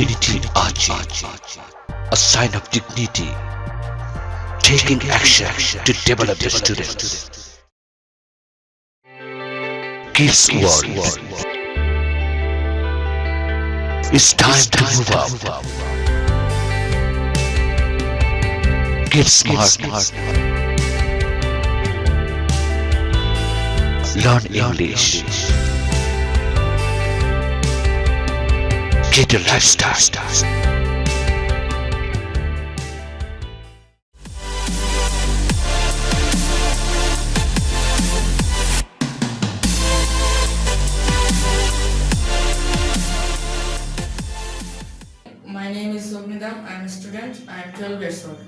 infinity arching, a sign of dignity, taking action to develop the students. Kids World. It's time to move up. Get smart. Learn English. Get a lifestyle. My name is Sognidam. I am a student. I am 12 years old.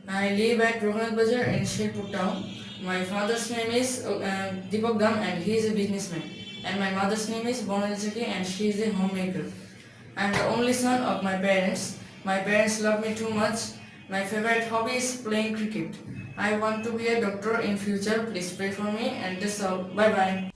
I live at Raghunath Bazar in Shirpur town. My father's name is Deepak Dam and he is a businessman. And my mother's name is Bonal Chaki and she is a homemaker. I am the only son of my parents. My parents love me too much. My favorite hobby is playing cricket. I want to be a doctor in future. Please pray for me and that's all. Bye bye.